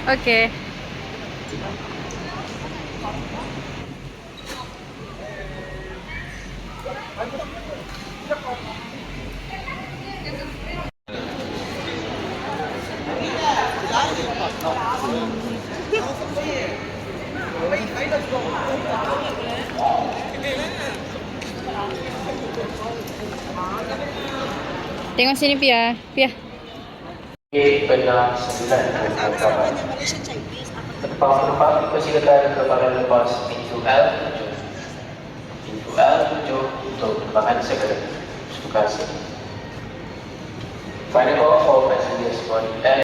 Oke. Tengok sini Pia. Pia. Benar 9 kawan. Penumpang dipersilakan kepada lepas pintu L7. Pintu L7 untuk penerbangan segera. Terima kasih. Final call for passengers boarding L.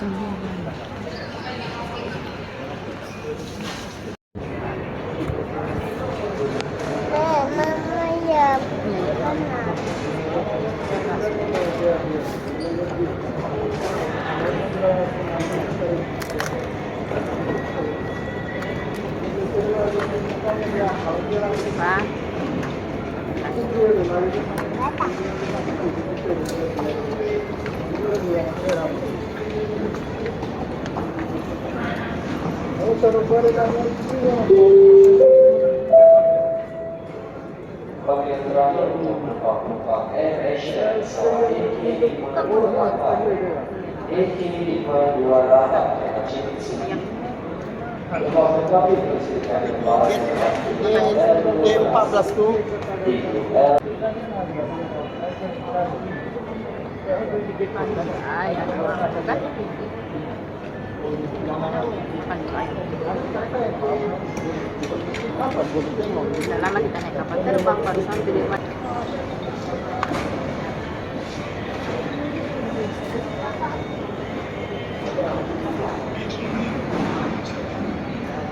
Mama ya benar. Pembelian terakhir untuk penumpang AirAsia pesawat AK-528 dengan chip sini. Lepas tetapi dipersilakan kembali G14 tu Sudah lama kita naik kapal terbang barusan di rumah.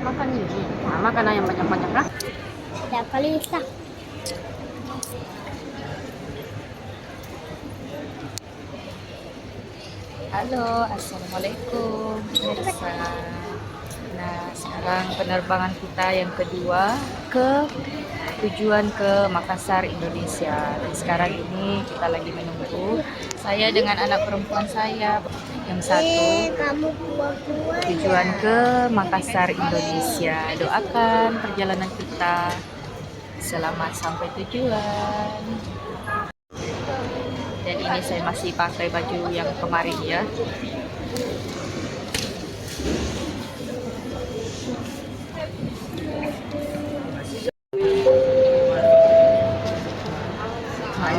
Makan ini. Nah, makan yang banyak-banyak lah. Tidak kali sah. Halo, assalamualaikum pemirsa. Nah, sekarang penerbangan kita yang kedua ke tujuan ke Makassar, Indonesia. Dan sekarang ini kita lagi menunggu. Saya dengan anak perempuan saya yang satu Kamu keluar-keluar tujuan ya. ke Makassar, Indonesia. Doakan perjalanan kita selamat sampai tujuan. Dan ini saya masih pakai baju yang kemarin ya.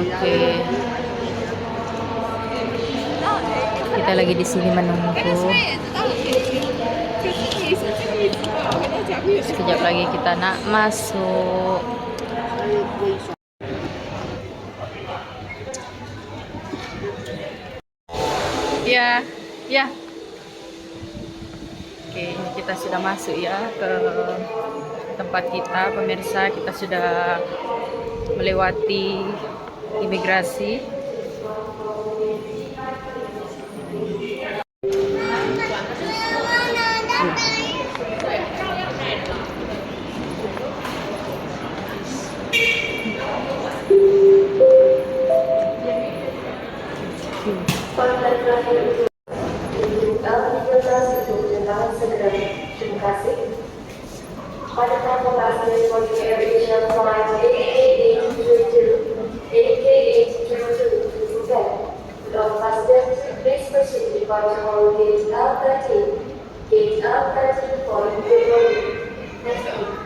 Oke. Kita lagi di sini menunggu. Sekejap lagi kita nak masuk. Ya, ya. Oke, ini kita sudah masuk ya ke tempat kita, pemirsa. Kita sudah melewati imigrasi. Terima kasih. Pada transportasi Body Air Asia Flight AK822 to Dubai. With all passengers, please proceed to departure hall gate L13. Gate L13 for Dubai. Next week.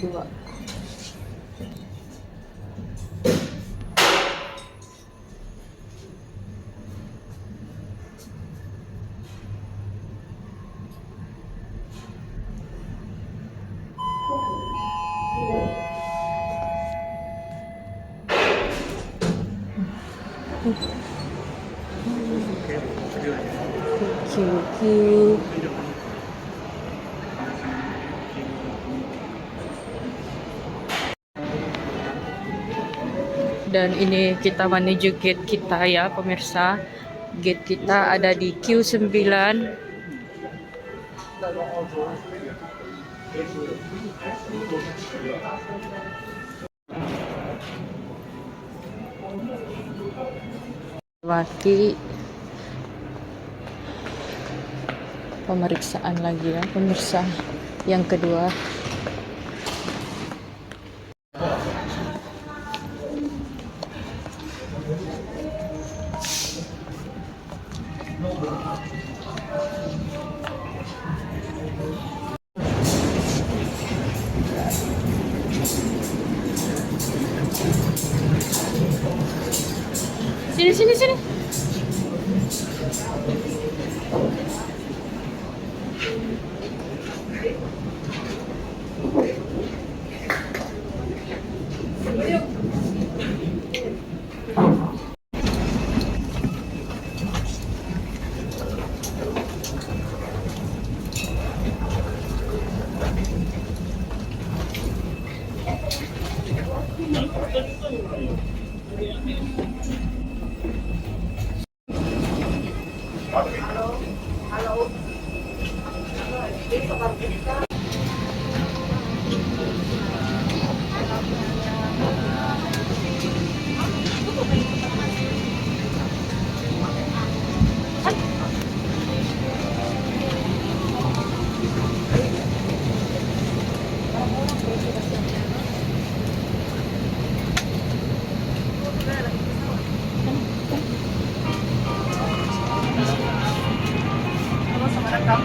dua. Cute. Dan ini kita menuju gate kita ya pemirsa. Gate kita ada di Q9. Lewati pemeriksaan lagi ya pemirsa yang kedua. Sini.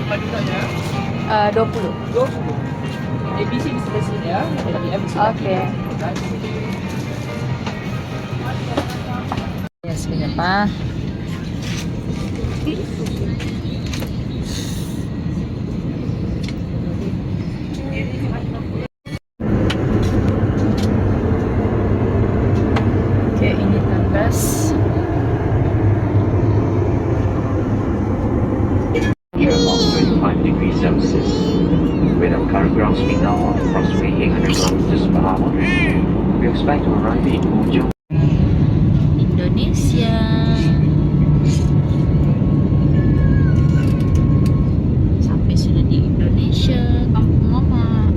Badutanya 20. 20. ABC di sebelah sini ya. Oke. Ya sebenarnya Pak. Oke, ini tanggas. Here about 25 degrees Celsius. With our current ground speed now of approximately 800 kilometers per hour, we expect to arrive in Ujung. Indonesia. Sampai sudah di Indonesia, kampung mama.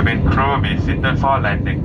Cabin crew be seated for landing.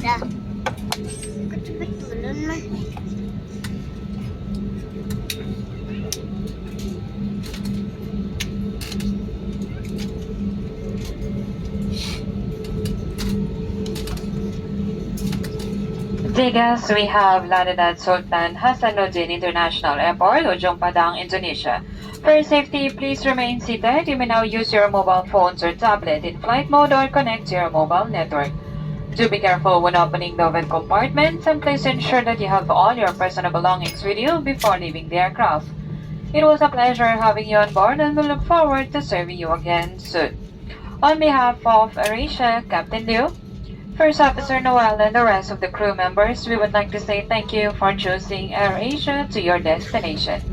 Dah. Kau cepat turun lah. Dear guests, we have landed at Sultan Hasanuddin International Airport, Ujung Padang, Indonesia. For safety, please remain seated. You may now use your mobile phones or tablet in flight mode or connect to your mobile network. Do be careful when opening the overhead compartments, and please ensure that you have all your personal belongings with you before leaving the aircraft. It was a pleasure having you on board, and we look forward to serving you again soon. On behalf of AirAsia, Captain Liu, First Officer Noel, and the rest of the crew members, we would like to say thank you for choosing AirAsia to your destination.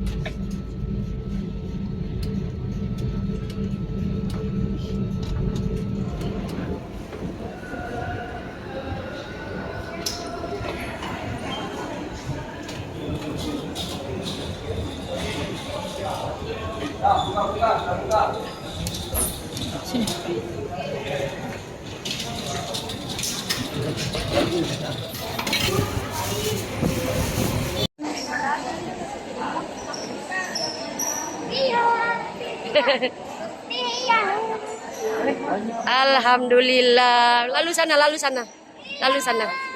Alhamdulillah. Lalu sana, lalu sana. Lalu sana.